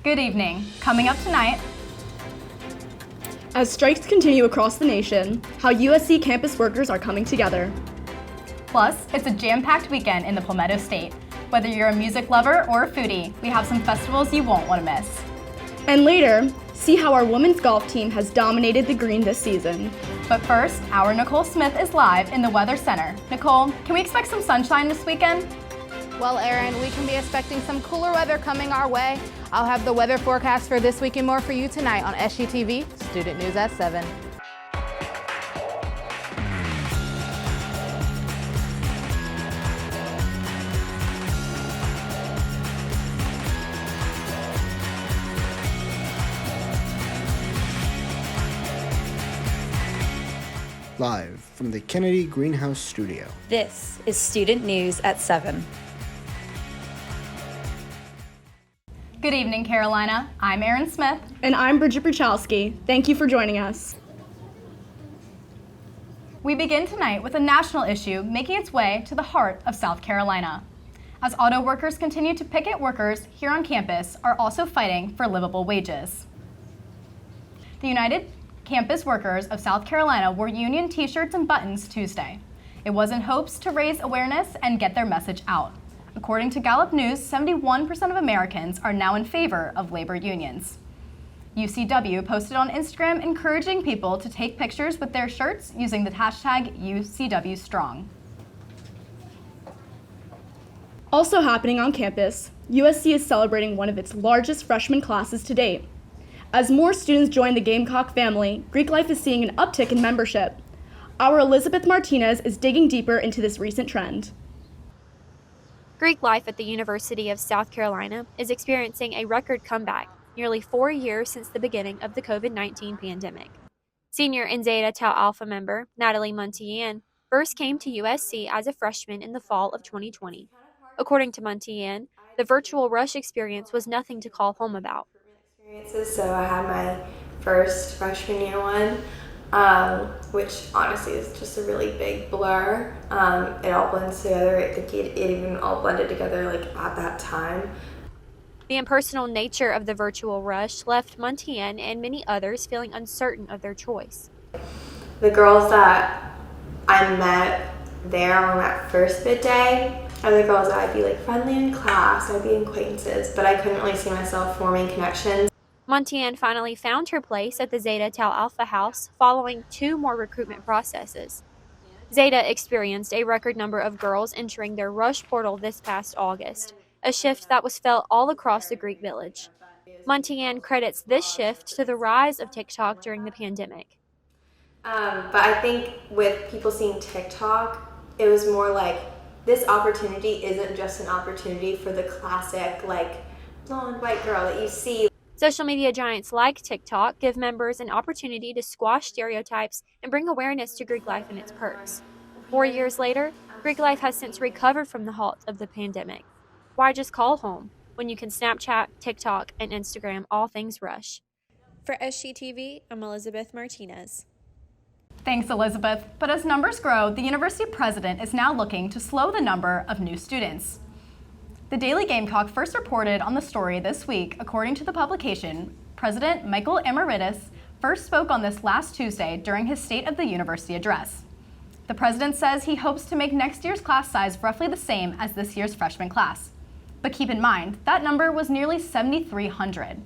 Good evening. Coming up tonight, as strikes continue across the nation, how USC campus workers are coming together. Plus, it's a jam-packed weekend in the Palmetto State. Whether you're a music lover or a foodie, we have some festivals you won't want to miss. And later, see how our women's golf team has dominated the green this season. But first, our Nicole Smith is live in the Weather Center. Nicole, can we expect some sunshine this weekend? Well, Erin, we can be expecting some cooler weather coming our way. I'll have the weather forecast for this week and more for you tonight on SGTV, Student News at 7. Live from the Kennedy Greenhouse Studio. This is Student News at 7. Good evening, Carolina. I'm Erin Smith. And I'm Bridget Bruchalski. Thank you for joining us. We begin tonight with a national issue making its way to the heart of South Carolina. As auto workers continue to picket, workers here on campus are also fighting for livable wages. The United Campus Workers of South Carolina wore union t-shirts and buttons Tuesday. It was in hopes to raise awareness and get their message out. According to Gallup News, 71% of Americans are now in favor of labor unions. UCW posted on Instagram encouraging people to take pictures with their shirts using the hashtag UCWStrong. Also happening on campus, USC is celebrating one of its largest freshman classes to date. As more students join the Gamecock family, Greek Life is seeing an uptick in membership. Our Elizabeth Martinez is digging deeper into this recent trend. Greek life at the University of South Carolina is experiencing a record comeback, nearly 4 years since the beginning of the COVID-19 pandemic. Senior and Zeta Tau Alpha member Natalie Montian first came to USC as a freshman in the fall of 2020. According to Montian, the virtual rush experience was nothing to call home about. So I had my first freshman year one, which honestly is just a really big blur. It all blends together. I think it even all blended together like at that time. The impersonal nature of the virtual rush left Montian and many others feeling uncertain of their choice. The girls that I met there on that first bid day are the girls that I'd be like friendly in class, I'd be acquaintances, but I couldn't really see myself forming connections. Montian finally found her place at the Zeta Tau Alpha house following 2 more recruitment processes. Zeta experienced a record number of girls entering their rush portal this past August, a shift that was felt all across the Greek village. Montian credits this shift to the rise of TikTok during the pandemic. But I think with people seeing TikTok, it was more like this opportunity isn't just an opportunity for the classic like blonde white girl that you see. Social media giants like TikTok give members an opportunity to squash stereotypes and bring awareness to Greek life and its perks. 4 years later, Greek life has since recovered from the halt of the pandemic. Why just call home when you can Snapchat, TikTok, and Instagram all things rush? For SGTV, I'm Elizabeth Martinez. Thanks, Elizabeth. But as numbers grow, the university president is now looking to slow the number of new students. The Daily Gamecock first reported on the story this week. According to the publication, President Michael Emeritus first spoke on this last Tuesday during his State of the University address. The president says he hopes to make next year's class size roughly the same as this year's freshman class. But keep in mind, that number was nearly 7,300.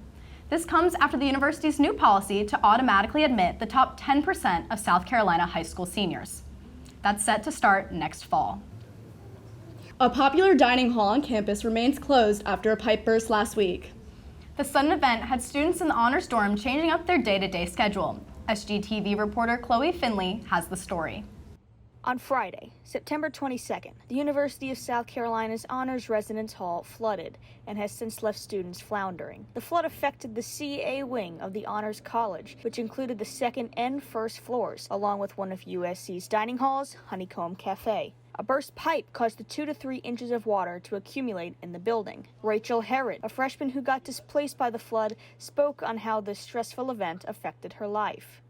This comes after the university's new policy to automatically admit the top 10% of South Carolina high school seniors. That's set to start next fall. A popular dining hall on campus remains closed after a pipe burst last week. The sudden event had students in the honors dorm changing up their day-to-day schedule. SGTV reporter Chloe Finley has the story. On Friday, September 22nd, the University of South Carolina's Honors Residence Hall flooded and has since left students floundering. The flood affected the CA wing of the Honors College, which included the second and first floors, along with one of USC's dining halls, Honeycomb Cafe. A burst pipe caused the 2 to 3 inches of water to accumulate in the building. Rachel Herod, a freshman who got displaced by the flood, spoke on how this stressful event affected her life.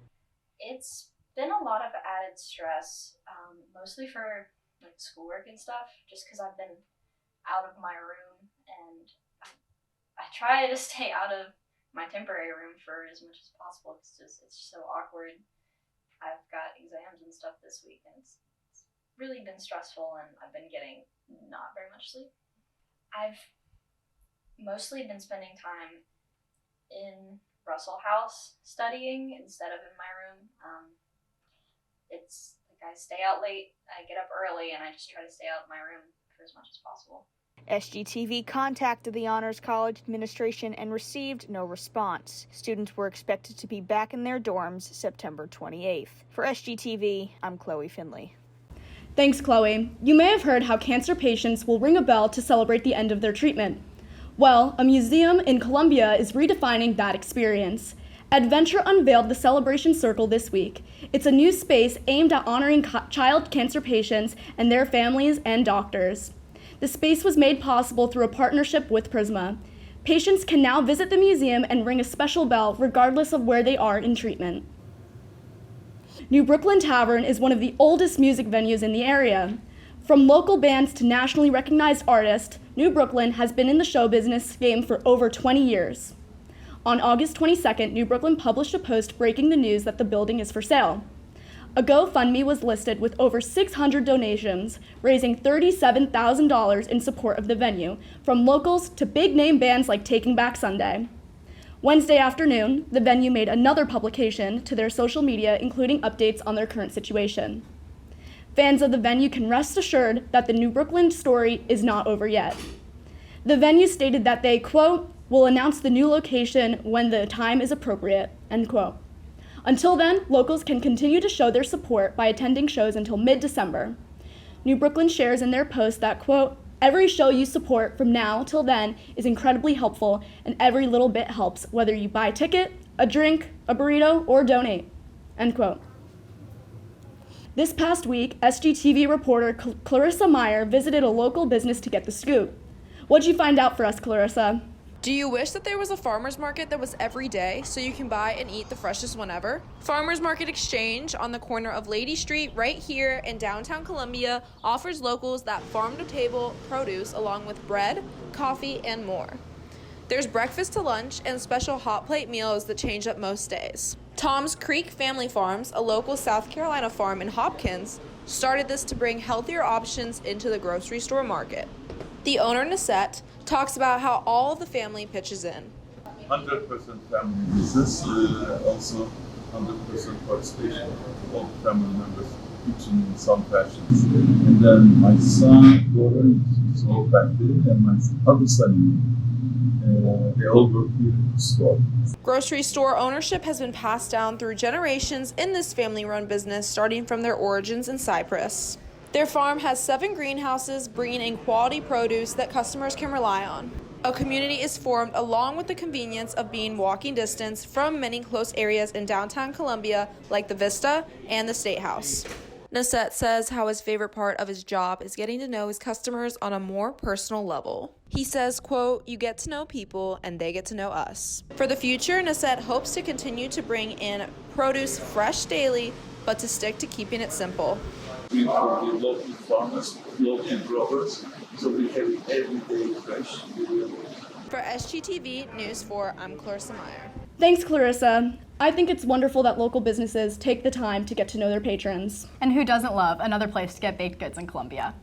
It's been a lot of added stress, mostly for like schoolwork and stuff, just because I've been out of my room and I try to stay out of my temporary room for as much as possible because it's so awkward. I've got exams and stuff this week, and it's really been stressful, and I've been getting not very much sleep. I've mostly been spending time in Russell House studying instead of in my room. It's like I stay out late, I get up early, and I just try to stay out of my room for as much as possible. SGTV contacted the Honors College administration and received no response. Students were expected to be back in their dorms September 28th. For SGTV, I'm Chloe Finley. Thanks, Chloe. You may have heard how cancer patients will ring a bell to celebrate the end of their treatment. Well, a museum in Columbia is redefining that experience. Adventure unveiled the Celebration Circle this week. It's a new space aimed at honoring child cancer patients and their families and doctors. The space was made possible through a partnership with Prisma. Patients can now visit the museum and ring a special bell regardless of where they are in treatment. New Brooklyn Tavern is one of the oldest music venues in the area. From local bands to nationally recognized artists, New Brooklyn has been in the show business game for over 20 years. On August 22nd, New Brooklyn published a post breaking the news that the building is for sale. A GoFundMe was listed with over 600 donations, raising $37,000 in support of the venue, from locals to big-name bands like Taking Back Sunday. Wednesday afternoon, the venue made another publication to their social media, including updates on their current situation. Fans of the venue can rest assured that the New Brooklyn story is not over yet. The venue stated that they, quote, will announce the new location when the time is appropriate, end quote. Until then, locals can continue to show their support by attending shows until mid-December. New Brooklyn shares in their post that, quote, every show you support from now till then is incredibly helpful, and every little bit helps, whether you buy a ticket, a drink, a burrito, or donate, end quote. This past week, SGTV reporter Clarissa Meier visited a local business to get the scoop. What'd you find out for us, Clarissa? Do you wish that there was a farmer's market that was every day so you can buy and eat the freshest whenever? Farmer's Market Exchange on the corner of Lady Street right here in downtown Columbia offers locals that farm-to-table produce along with bread, coffee, and more. There's breakfast to lunch and special hot plate meals that change up most days. Tom's Creek Family Farms, a local South Carolina farm in Hopkins, started this to bring healthier options into the grocery store market. The owner, Sept, talks about how all of the family pitches in. 100% family business, also 100% participation of all the family members, each in some fashions. And then my son, daughter, is all back there, and my other son, they all work here in the store. Grocery store ownership has been passed down through generations in this family-run business, starting from their origins in Cyprus. Their farm has 7 greenhouses, bringing in quality produce that customers can rely on. A community is formed along with the convenience of being walking distance from many close areas in downtown Columbia, like the Vista and the State House. Sept says how his favorite part of his job is getting to know his customers on a more personal level. He says, quote, you get to know people and they get to know us. For the future, Sept hopes to continue to bring in produce fresh daily, but to stick to keeping it simple. We for the local farmers, local growers, so we have it every day fresh. For SGTV News 4, I'm Clarissa Meier. Thanks, Clarissa. I think it's wonderful that local businesses take the time to get to know their patrons. And who doesn't love another place to get baked goods in Columbia?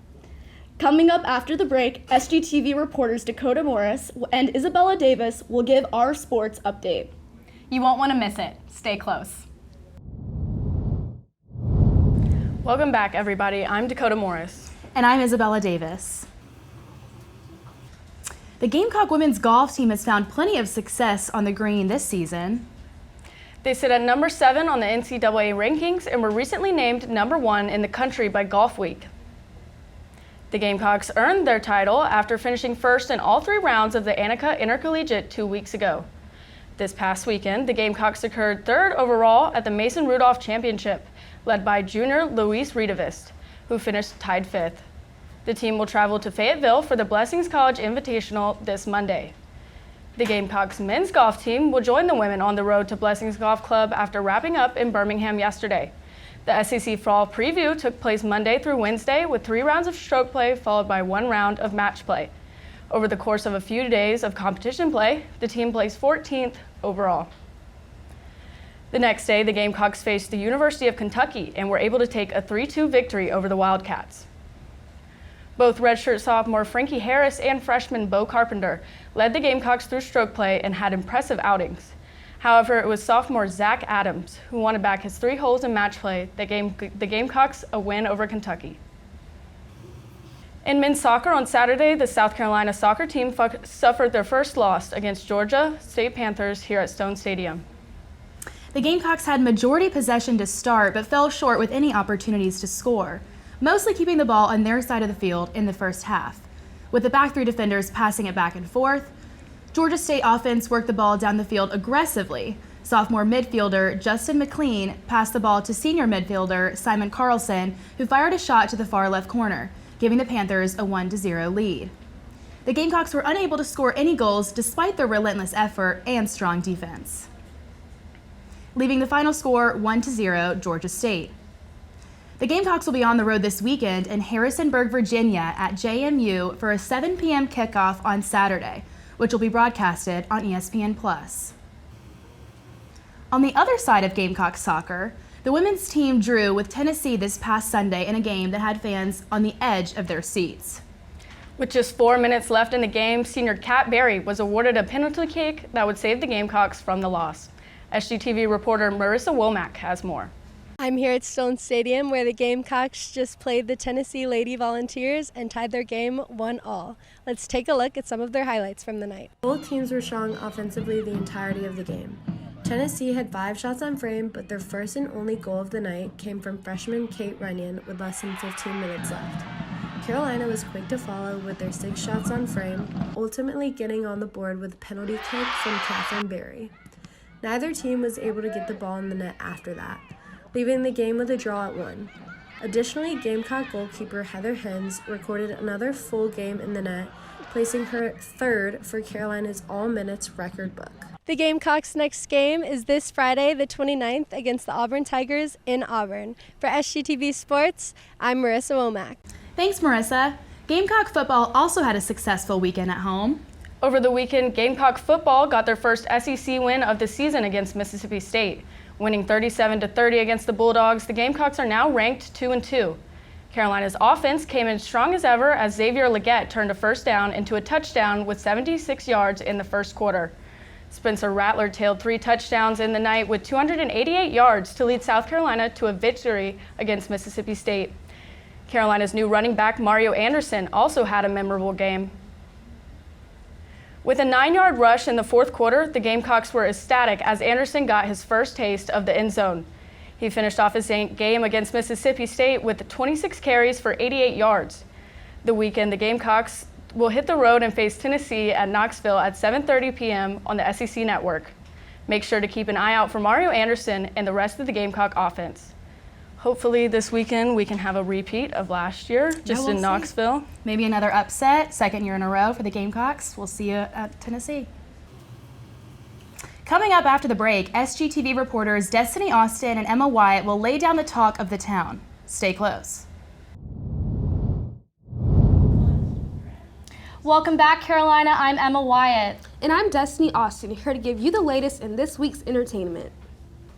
Coming up after the break, SGTV reporters Dakota Morris and Isabella Davis will give our sports update. You won't want to miss it. Stay close. Welcome back, everybody. I'm Dakota Morris. And I'm Isabella Davis. The Gamecock women's golf team has found plenty of success on the green this season. They sit at number 7 on the NCAA rankings and were recently named number 1 in the country by Golf Week. The Gamecocks earned their title after finishing first in all 3 rounds of the Annika Intercollegiate 2 weeks ago. This past weekend, the Gamecocks secured 3rd overall at the Mason Rudolph Championship, led by junior Luis Redevist, who finished tied 5th. The team will travel to Fayetteville for the Blessings College Invitational this Monday. The Gamecocks men's golf team will join the women on the road to Blessings Golf Club after wrapping up in Birmingham yesterday. The SEC Fall Preview took place Monday through Wednesday with 3 rounds of stroke play followed by 1 round of match play. Over the course of a few days of competition play, the team placed 14th overall. The next day, the Gamecocks faced the University of Kentucky and were able to take a 3-2 victory over the Wildcats. Both redshirt sophomore Frankie Harris and freshman Bo Carpenter led the Gamecocks through stroke play and had impressive outings. However, it was sophomore Zach Adams who wanted back his 3 holes in match play that gave the Gamecocks a win over Kentucky. In men's soccer on Saturday, the South Carolina soccer team suffered their first loss against Georgia State Panthers here at Stone Stadium. The Gamecocks had majority possession to start, but fell short with any opportunities to score, mostly keeping the ball on their side of the field in the first half. With the back 3 defenders passing it back and forth, Georgia State offense worked the ball down the field aggressively. Sophomore midfielder Justin McLean passed the ball to senior midfielder Simon Carlson, who fired a shot to the far left corner, giving the Panthers a 1-0 lead. The Gamecocks were unable to score any goals despite their relentless effort and strong defense, leaving the final score 1-0 Georgia State. The Gamecocks will be on the road this weekend in Harrisonburg, Virginia at JMU for a 7 p.m. kickoff on Saturday, which will be broadcasted on ESPN+. On the other side of Gamecock soccer, the women's team drew with Tennessee this past Sunday in a game that had fans on the edge of their seats. With just 4 minutes left in the game, senior Kat Berry was awarded a penalty kick that would save the Gamecocks from the loss. SGTV reporter Marissa Womack has more. I'm here at Stone Stadium where the Gamecocks just played the Tennessee Lady Volunteers and tied their game 1-1. Let's take a look at some of their highlights from the night. Both teams were strong offensively the entirety of the game. Tennessee had 5 shots on frame, but their first and only goal of the night came from freshman Kate Runyon with less than 15 minutes left. Carolina was quick to follow with their 6 shots on frame, ultimately getting on the board with a penalty kick from Catherine Berry. Neither team was able to get the ball in the net after that, leaving the game with a draw at 1. Additionally, Gamecock goalkeeper Heather Hens recorded another full game in the net, placing her 3rd for Carolina's all-minutes record book. The Gamecocks' next game is this Friday, the 29th, against the Auburn Tigers in Auburn. For SGTV Sports, I'm Marissa Womack. Thanks, Marissa. Gamecock football also had a successful weekend at home. Over the weekend, Gamecock football got their first SEC win of the season against Mississippi State. Winning 37-30 against the Bulldogs, the Gamecocks are now ranked 2-2. Carolina's offense came in strong as ever as Xavier Leggett turned a first down into a touchdown with 76 yards in the first quarter. Spencer Rattler tailed 3 touchdowns in the night with 288 yards to lead South Carolina to a victory against Mississippi State. Carolina's new running back Mario Anderson also had a memorable game. With a 9-yard rush in the fourth quarter, the Gamecocks were ecstatic as Anderson got his first taste of the end zone. He finished off his game against Mississippi State with 26 carries for 88 yards. The weekend, the Gamecocks will hit the road and face Tennessee at Knoxville at 7:30 p.m. on the SEC Network. Make sure to keep an eye out for Mario Anderson and the rest of the Gamecock offense. Hopefully this weekend we can have a repeat of last year, just in Knoxville. Maybe another upset, 2nd year in a row for the Gamecocks. We'll see you at Tennessee. Coming up after the break, SGTV reporters Destini Austin and Emma Wyatt will lay down the talk of the town. Stay close. Welcome back, Carolina. I'm Emma Wyatt. And I'm Destini Austin, here to give you the latest in this week's entertainment.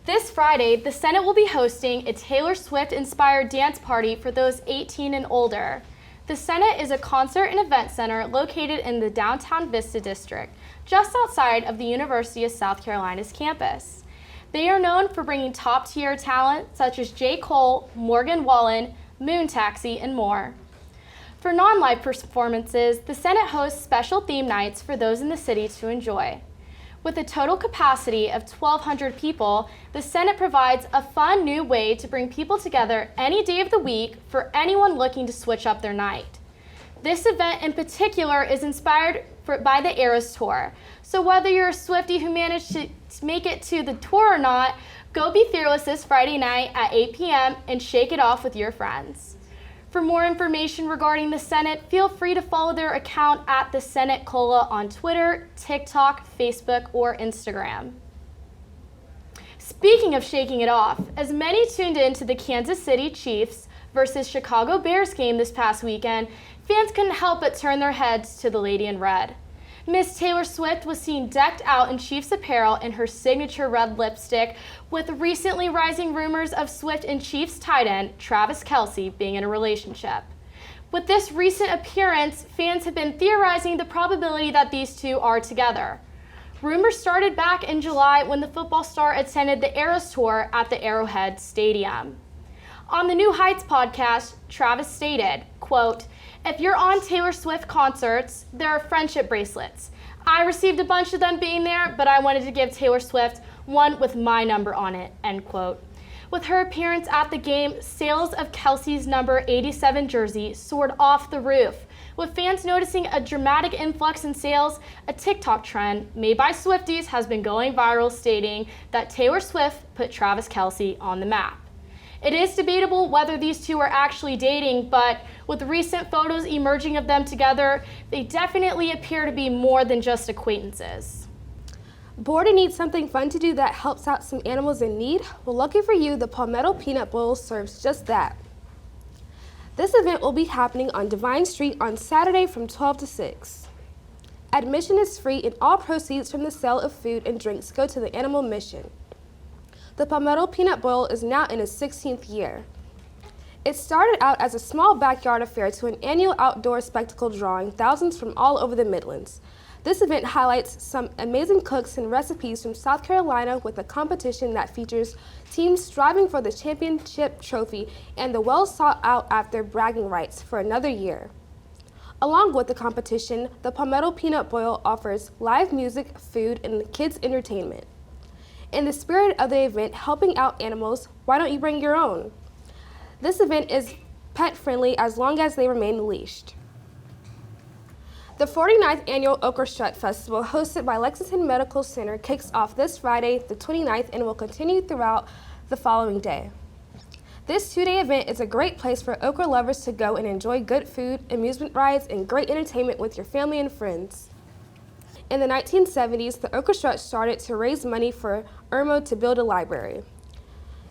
This Friday, the Senate will be hosting a Taylor Swift-inspired dance party for those 18 and older. The Senate is a concert and event center located in the downtown Vista District, just outside of the University of South Carolina's campus. They are known for bringing top-tier talent such as J. Cole, Morgan Wallen, Moon Taxi, and more. For non-live performances, the Senate hosts special theme nights for those in the city to enjoy. With a total capacity of 1,200 people, the Senate provides a fun new way to bring people together any day of the week for anyone looking to switch up their night. This event in particular is inspired by the Eras Tour, so whether you're a Swiftie who managed to make it to the tour or not, go be fearless this Friday night at 8 p.m. and shake it off with your friends. For more information regarding the Senate, feel free to follow their account at the Senate Cola on Twitter, TikTok, Facebook, or Instagram. Speaking of shaking it off, as many tuned in to the Kansas City Chiefs versus Chicago Bears game this past weekend, fans couldn't help but turn their heads to the lady in red. Miss Taylor Swift was seen decked out in Chiefs apparel in her signature red lipstick, with recently rising rumors of Swift and Chiefs tight end Travis Kelce being in a relationship. With this recent appearance, fans have been theorizing the probability that these two are together. Rumors started back in July when the football star attended the Eras Tour at the Arrowhead Stadium. On the New Heights podcast, Travis stated, quote, "If you're on Taylor Swift concerts, there are friendship bracelets. I received a bunch of them being there, but I wanted to give Taylor Swift one with my number on it," end quote. With her appearance at the game, sales of Kelce's number 87 jersey soared off the roof, with fans noticing a dramatic influx in sales. A TikTok trend made by Swifties has been going viral, stating that Taylor Swift put Travis Kelce on the map. It is debatable whether these two are actually dating, but with recent photos emerging of them together, they definitely appear to be more than just acquaintances. Bored and need something fun to do that helps out some animals in need? Well, lucky for you, the Palmetto Peanut Bowl serves just that. This event will be happening on Divine Street on Saturday from 12 to 6. Admission is free and all proceeds from the sale of food and drinks go to the animal mission. The Palmetto Peanut Bowl is now in its 16th year. It started out as a small backyard affair to an annual outdoor spectacle drawing thousands from all over the Midlands. This event highlights some amazing cooks and recipes from South Carolina, with a competition that features teams striving for the championship trophy and the well sought out after bragging rights for another year. Along with the competition, the Palmetto Peanut Bowl offers live music, food, and kids entertainment. In the spirit of the event, helping out animals, why don't you bring your own? This event is pet friendly as long as they remain leashed. The 49th Annual Okra Strut Festival, hosted by Lexington Medical Center, kicks off this Friday, the 29th, and will continue throughout the following day. This two-day event is a great place for okra lovers to go and enjoy good food, amusement rides, and great entertainment with your family and friends. In the 1970s, the Okra Strut started to raise money for Irmo to build a library.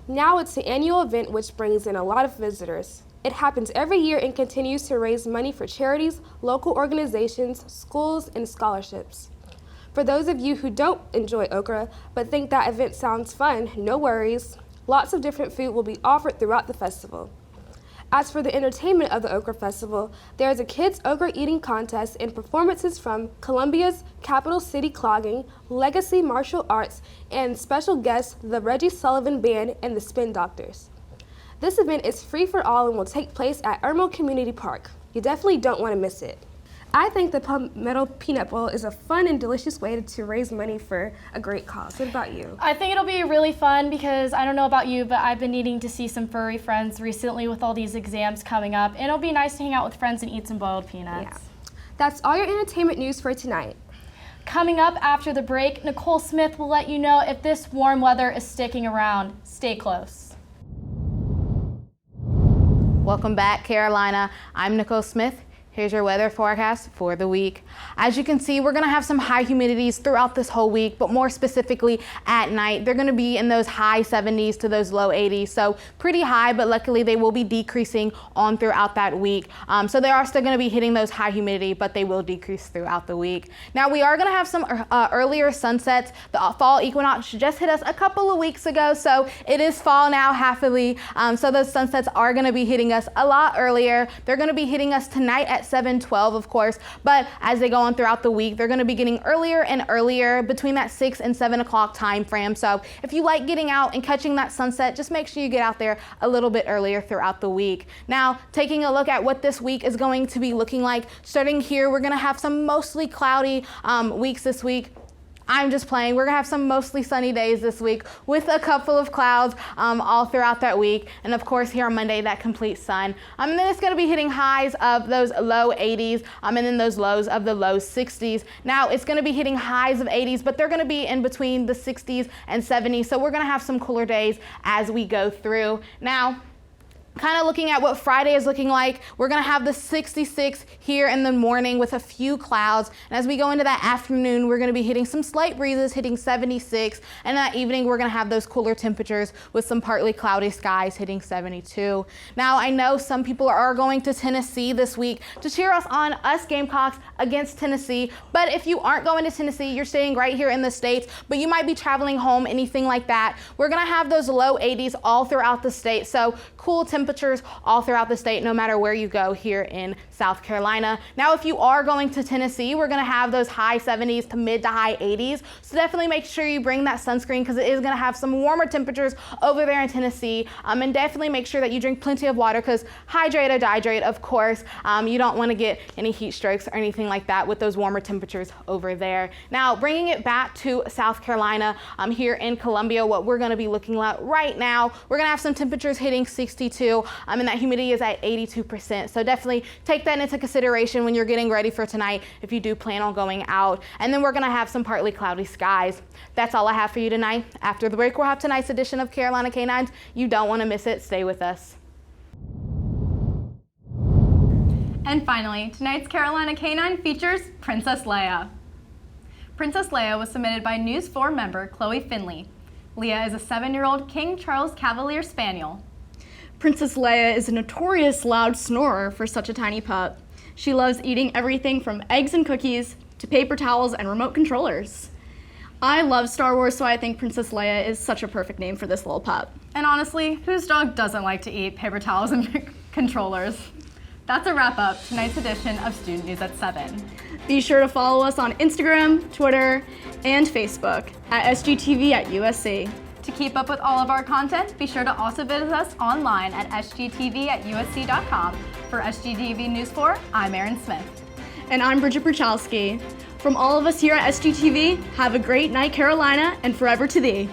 Now it's the annual event which brings in a lot of visitors. It happens every year and continues to raise money for charities, local organizations, schools, and scholarships. For those of you who don't enjoy okra but think that event sounds fun, no worries. Lots of different food will be offered throughout the festival. As for the entertainment of the Okra Festival, there is a kids' okra eating contest and performances from Columbia's Capital City Clogging, Legacy Martial Arts, and special guests, the Reggie Sullivan Band and the Spin Doctors. This event is free for all and will take place at Irmo Community Park. You definitely don't want to miss it. I think the Palmetto Peanut Bowl is a fun and delicious way to raise money for a great cause. What about you? I think it'll be really fun because I don't know about you, but I've been needing to see some furry friends recently with all these exams coming up, and it'll be nice to hang out with friends and eat some boiled peanuts. Yeah. That's all your entertainment news for tonight. Coming up after the break, Nicole Smith will let you know if this warm weather is sticking around. Stay close. Welcome back, Carolina. I'm Nicole Smith. Here's your weather forecast for the week. As you can see, we're gonna have some high humidities throughout this whole week, but more specifically at night. They're gonna be in those high 70s to those low 80s. So pretty high, but luckily they will be decreasing on throughout that week. So they are still gonna be hitting those high humidity, but they will decrease throughout the week. Now we are gonna have some earlier sunsets. The fall equinox just hit us a couple of weeks ago, so it is fall now happily. So those sunsets are gonna be hitting us a lot earlier. They're gonna be hitting us tonight at 7:12, of course, but as they go on throughout the week, they're going to be getting earlier and earlier between that 6 and 7 o'clock time frame. So if you like getting out and catching that sunset, just make sure you get out there a little bit earlier throughout the week. Now, taking a look at what this week is going to be looking like, starting here, we're going to have some mostly cloudy weeks this week. I'm just playing. We're gonna have some mostly sunny days this week with a couple of clouds all throughout that week. And of course here on Monday, that complete sun. And then it's gonna be hitting highs of those low 80s and then those lows of the low 60s. Now it's gonna be hitting highs of 80s, but they're gonna be in between the 60s and 70s. So we're gonna have some cooler days as we go through. Now, Kind of looking at what Friday is looking like, we're gonna have the 66 here in the morning with a few clouds. And as we go into that afternoon, we're gonna be hitting some slight breezes, hitting 76. And that evening, we're gonna have those cooler temperatures with some partly cloudy skies hitting 72. Now, I know some people are going to Tennessee this week to cheer us on, us Gamecocks against Tennessee. But if you aren't going to Tennessee, you're staying right here in the States, but you might be traveling home, anything like that. We're gonna have those low 80s all throughout the state. So cool temperatures all throughout the state, no matter where you go here in South Carolina. Now, if you are going to Tennessee, we're gonna have those high 70s to mid to high 80s. So definitely make sure you bring that sunscreen because it is gonna have some warmer temperatures over there in Tennessee. And definitely make sure that you drink plenty of water because hydrate or dehydrate, of course. You don't wanna get any heat strokes or anything like that with those warmer temperatures over there. Now, bringing it back to South Carolina, here in Columbia, what we're gonna be looking at right now, we're gonna have some temperatures hitting 62, and that humidity is at 82%. So definitely take that into consideration when you're getting ready for tonight if you do plan on going out. And then we're gonna have some partly cloudy skies. That's all I have for you tonight. After the break, we'll have tonight's edition of Carolina Canines. You don't wanna miss it, stay with us. And finally, tonight's Carolina Canine features Princess Leia. Princess Leia was submitted by News 4 member Chloe Finley. Leia is a 7-year-old King Charles Cavalier Spaniel. Princess Leia is a notorious loud snorer for such a tiny pup. She loves eating everything from eggs and cookies to paper towels and remote controllers. I love Star Wars, so I think Princess Leia is such a perfect name for this little pup. And honestly, whose dog doesn't like to eat paper towels and controllers? That's a wrap up tonight's edition of Student News at 7. Be sure to follow us on Instagram, Twitter, and Facebook at SGTV at USC. To keep up with all of our content, be sure to also visit us online at sgtv@usc.com. For SGTV News 4, I'm Erin Smith. And I'm Bridget Bruchalski. From all of us here at SGTV, have a great night, Carolina, and forever to thee.